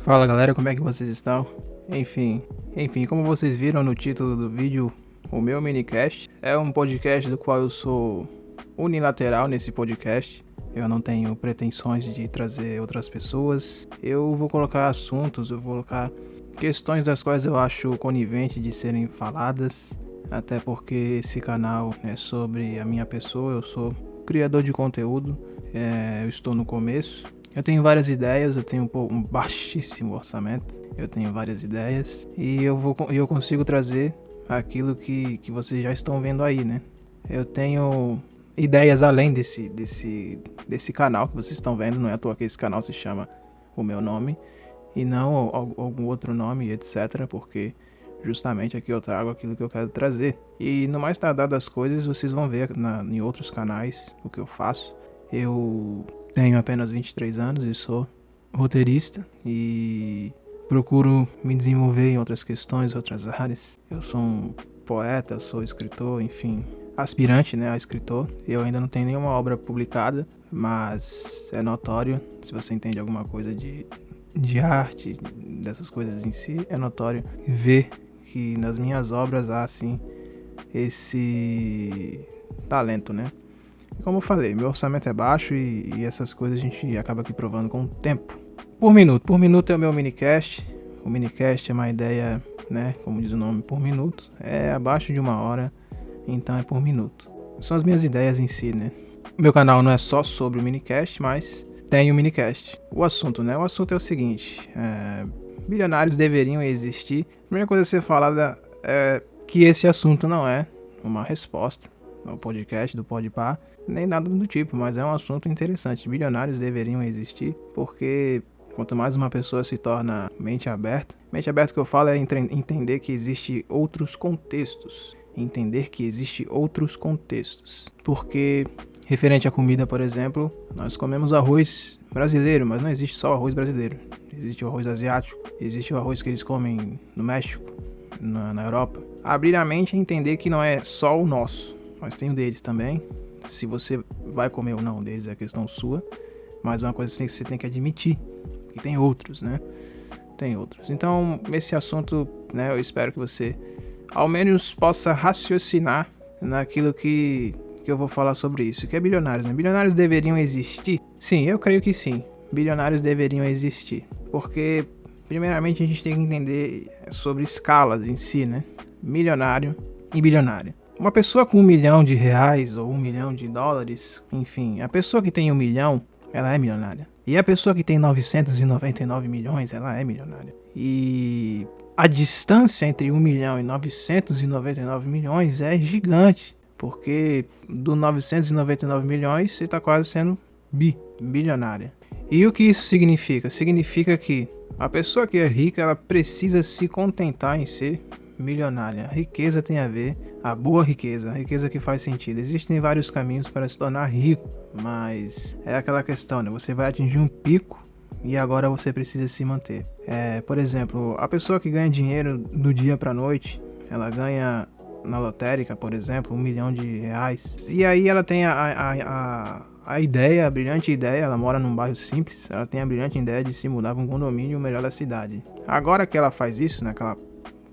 Fala galera, como é que vocês estão? Enfim, como vocês viram no título do vídeo, o meu minicast é um podcast do qual eu sou unilateral nesse podcast. Eu não tenho pretensões de trazer outras pessoas. Eu vou colocar assuntos, eu vou colocar questões das quais eu acho conivente de serem faladas. Até porque esse canal é sobre a minha pessoa, eu sou criador de conteúdo, eu estou no começo. Eu tenho várias ideias, eu tenho um baixíssimo orçamento, eu tenho várias ideias e eu consigo trazer aquilo que vocês já estão vendo aí, né? Eu tenho ideias além desse canal que vocês estão vendo, não é à toa que esse canal se chama O Meu Nome e não algum outro nome, etc, porque justamente aqui eu trago aquilo que eu quero trazer. E no mais tardar das coisas, vocês vão ver em outros canais o que eu faço. Eu tenho apenas 23 anos e sou roteirista e procuro me desenvolver em outras questões, outras áreas. Eu sou um poeta, eu sou escritor, enfim, aspirante, né, a escritor. Eu ainda não tenho nenhuma obra publicada, mas é notório, se você entende alguma coisa de arte, dessas coisas em si, é notório ver que nas minhas obras há, assim, esse talento, né? Como eu falei, meu orçamento é baixo e essas coisas a gente acaba aqui provando com o tempo. Por minuto é o meu minicast. O minicast é uma ideia, né, como diz o nome, por minuto. É abaixo de 1 hora, então é por minuto. São as minhas ideias em si, né? Meu canal não é só sobre o minicast, mas tem o minicast. O assunto, né? O assunto é o seguinte, bilionários deveriam existir. A primeira coisa a ser falada é que esse assunto não é uma resposta no podcast do Podpah, nem nada do tipo, mas é um assunto interessante. Bilionários deveriam existir, porque quanto mais uma pessoa se torna mente aberta que eu falo é entender que existe outros contextos, porque referente à comida, por exemplo, nós comemos arroz brasileiro, mas não existe só o arroz brasileiro, existe o arroz asiático, existe o arroz que eles comem no México, na Europa. Abrir a mente é entender que não é só o nosso, mas tem o deles também. Se você vai comer ou não deles é questão sua, mas uma coisa que você tem que admitir, que tem outros, né? Tem outros. Então, esse assunto, né, eu espero que você ao menos possa raciocinar naquilo que eu vou falar sobre isso, que é bilionários, né? Bilionários deveriam existir? Sim, eu creio que sim. Bilionários deveriam existir, porque primeiramente a gente tem que entender sobre escalas em si, né? Milionário e bilionário. Uma pessoa com R$1 milhão ou $1 milhão, enfim, a pessoa que tem 1 milhão, ela é milionária. E a pessoa que tem 999 milhões, ela é milionária. E a distância entre 1 milhão e 999 milhões é gigante, porque do 999 milhões você está quase sendo bilionária. E o que isso significa? Significa que a pessoa que é rica, ela precisa se contentar em ser milionária. Riqueza tem a ver, a boa riqueza, a riqueza que faz sentido. Existem vários caminhos para se tornar rico, mas é aquela questão, né? Você vai atingir um pico e agora você precisa se manter. Por exemplo, a pessoa que ganha dinheiro do dia para noite, ela ganha na lotérica, por exemplo, R$1 milhão. E aí ela tem a ideia, a brilhante ideia, ela mora num bairro simples, ela tem a brilhante ideia de se mudar para um condomínio melhor da cidade. Agora que ela faz isso, né, que ela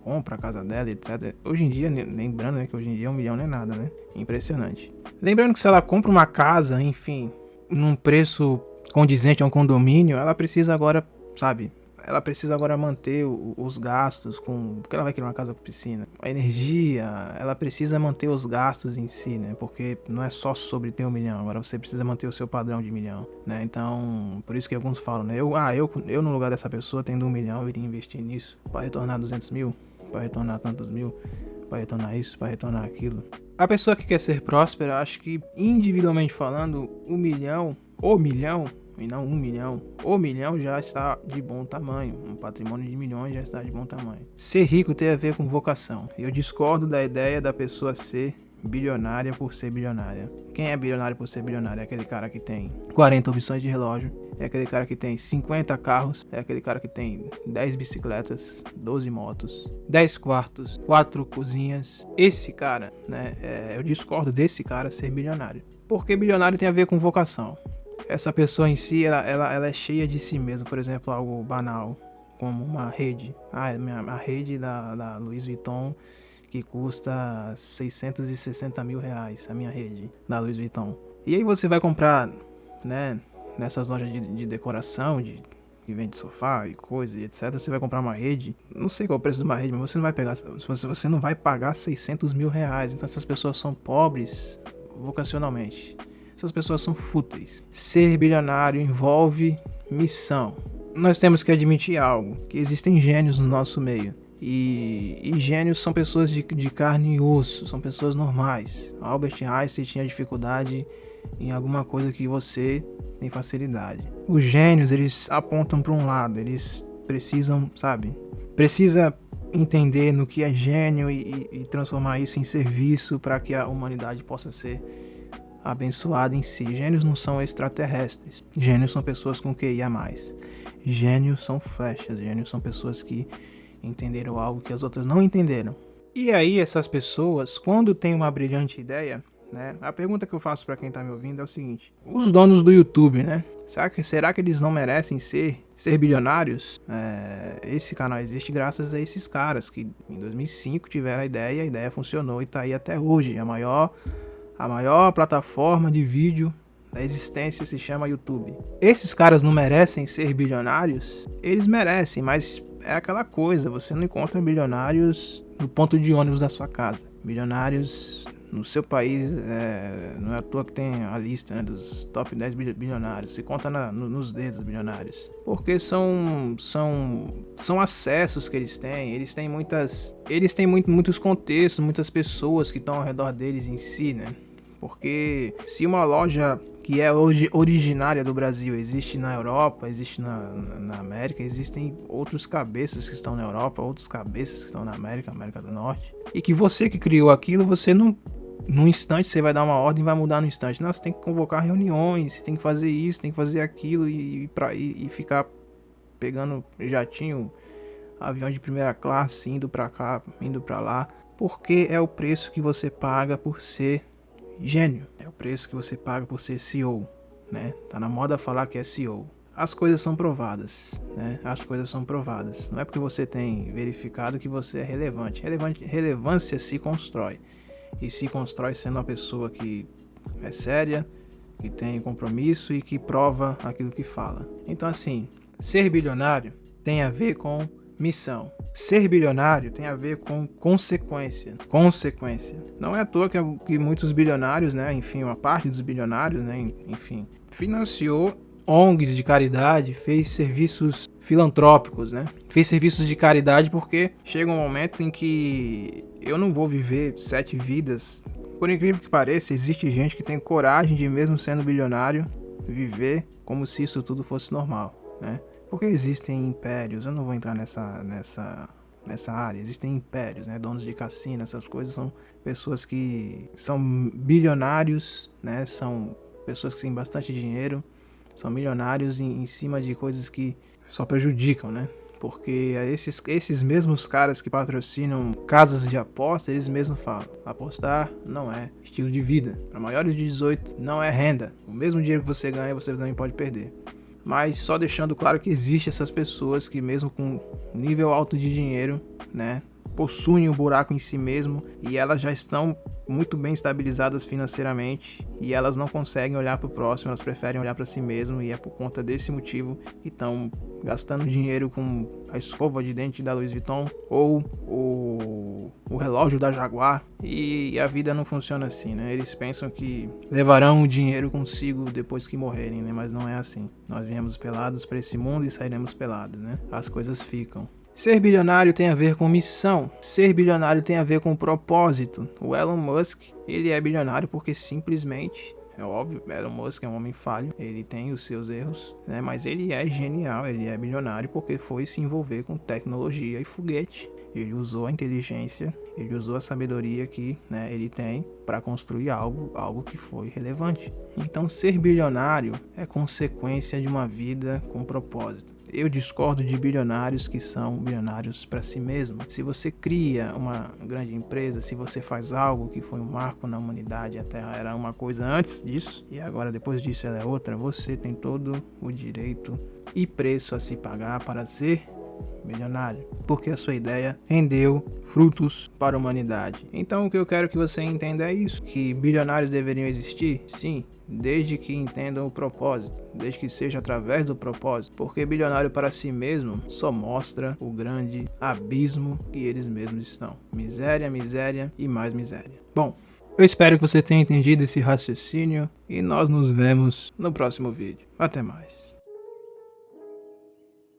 compra a casa dela, etc. Hoje em dia, lembrando, né, que hoje em dia 1 milhão não é nada, né? Impressionante. Lembrando que se ela compra uma casa, enfim, num preço condizente a um condomínio, ela precisa agora, sabe? Ela precisa agora manter os gastos porque ela vai criar uma casa com piscina. A energia, ela precisa manter os gastos em si, né? Porque não é só sobre ter 1 milhão, agora você precisa manter o seu padrão de 1 milhão, né? Então, por isso que alguns falam, né? Eu no lugar dessa pessoa, tendo 1 milhão, eu iria investir nisso para retornar 200 mil, para retornar tantos mil, para retornar isso, para retornar aquilo. A pessoa que quer ser próspera, acho que individualmente falando, 1 milhão, e não 1 milhão. O milhão já está de bom tamanho. Um patrimônio de milhões já está de bom tamanho. Ser rico tem a ver com vocação. Eu discordo da ideia da pessoa ser bilionária por ser bilionária. Quem é bilionário por ser bilionário? É aquele cara que tem 40 opções de relógio. É aquele cara que tem 50 carros. É aquele cara que tem 10 bicicletas, 12 motos, 10 quartos, 4 cozinhas. Esse cara, né? Eu discordo desse cara ser bilionário. Porque bilionário tem a ver com vocação. Essa pessoa em si, ela é cheia de si mesma. Por exemplo, algo banal. como uma rede. A rede da Louis Vuitton que custa 660 mil reais, a minha rede da Louis Vuitton. E aí você vai comprar, né, nessas lojas de decoração, que vende sofá e coisa e etc. Você vai comprar uma rede, não sei qual é o preço de uma rede, mas você não vai pagar 600 mil reais. Então essas pessoas são pobres vocacionalmente. Essas pessoas são fúteis. Ser bilionário envolve missão. Nós temos que admitir algo, que existem gênios no nosso meio. E gênios são pessoas de carne e osso, são pessoas normais. Albert Einstein tinha dificuldade em alguma coisa que você tem facilidade. Os gênios, eles apontam para um lado, eles precisam, sabe? Precisa entender no que é gênio e transformar isso em serviço para que a humanidade possa ser abençoada em si. Gênios não são extraterrestres. Gênios são pessoas com QI a mais. Gênios são flechas. Gênios são pessoas que entenderam algo que as outras não entenderam. E aí essas pessoas, quando tem uma brilhante ideia, né? A pergunta que eu faço para quem tá me ouvindo é o seguinte: os donos do YouTube, né? Será que eles não merecem ser bilionários? Esse canal existe graças a esses caras que em 2005 tiveram a ideia funcionou e tá aí até hoje. A maior plataforma de vídeo da existência se chama YouTube. Esses caras não merecem ser bilionários? Eles merecem, mas é aquela coisa, você não encontra bilionários no ponto de ônibus da sua casa. Bilionários no seu país, não é à toa que tem a lista, né, dos top 10 bilionários. Se conta nos dedos bilionários. Porque são acessos que eles têm muitos contextos, muitas pessoas que estão ao redor deles em si, né? Porque se uma loja que é hoje originária do Brasil existe na Europa, existe na América, existem outros cabeças que estão na Europa, outros cabeças que estão na América do Norte, e que você que criou aquilo, você não, num instante você vai dar uma ordem e vai mudar no instante. Não, você tem que convocar reuniões, você tem que fazer isso, tem que fazer aquilo e ficar pegando jatinho, avião de primeira classe, indo pra cá, indo pra lá, porque é o preço que você paga por ser gênio. É o preço que você paga por ser CEO, né? Tá na moda falar que é CEO. As coisas são provadas, né? As coisas são provadas. Não é porque você tem verificado que você é relevante. Relevância se constrói. E se constrói sendo uma pessoa que é séria, que tem compromisso e que prova aquilo que fala. Então assim, ser bilionário tem a ver com missão. Ser bilionário tem a ver com consequência. Não é à toa que muitos bilionários, né, enfim, uma parte dos bilionários, né, enfim, financiou ONGs de caridade, fez serviços filantrópicos, né? Fez serviços de caridade porque chega um momento em que eu não vou viver 7 vidas. Por incrível que pareça, existe gente que tem coragem de, mesmo sendo bilionário, viver como se isso tudo fosse normal, né? Porque existem impérios, eu não vou entrar nessa área, existem impérios, né? Donos de cassino, essas coisas são pessoas que são bilionários, né? São pessoas que têm bastante dinheiro, são milionários em cima de coisas que só prejudicam, né? Porque esses mesmos caras que patrocinam casas de aposta, eles mesmos falam: apostar não é estilo de vida. Para maiores de 18 não é renda. O mesmo dinheiro que você ganha, você também pode perder. Mas só deixando claro que existe essas pessoas que mesmo com nível alto de dinheiro, né, possuem um buraco em si mesmo e elas já estão muito bem estabilizadas financeiramente e elas não conseguem olhar para o próximo, elas preferem olhar para si mesmo, e é por conta desse motivo que estão gastando dinheiro com a escova de dente da Louis Vuitton ou o relógio da Jaguar, e a vida não funciona assim, né? Eles pensam que levarão o dinheiro consigo depois que morrerem, né? Mas não é assim. Nós viemos pelados para esse mundo e sairemos pelados, né? As coisas ficam. Ser bilionário tem a ver com missão. Ser bilionário tem a ver com propósito. O Elon Musk, ele é bilionário porque simplesmente, é óbvio, Elon Musk é um homem falho, ele tem os seus erros, né? Mas ele é genial, ele é bilionário porque foi se envolver com tecnologia e foguete. Ele usou a inteligência, ele usou a sabedoria que, né, ele tem para construir algo que foi relevante. Então ser bilionário é consequência de uma vida com propósito. Eu discordo de bilionários que são bilionários para si mesmo. Se você cria uma grande empresa, se você faz algo que foi um marco na humanidade, a Terra era uma coisa antes disso e agora depois disso ela é outra, você tem todo o direito e preço a se pagar para ser milionário, porque a sua ideia rendeu frutos para a humanidade. Então o que eu quero que você entenda é isso, que bilionários deveriam existir, sim, desde que entendam o propósito, desde que seja através do propósito, porque bilionário para si mesmo só mostra o grande abismo que eles mesmos estão. Miséria, miséria e mais miséria. Bom, eu espero que você tenha entendido esse raciocínio e nós nos vemos no próximo vídeo. Até mais.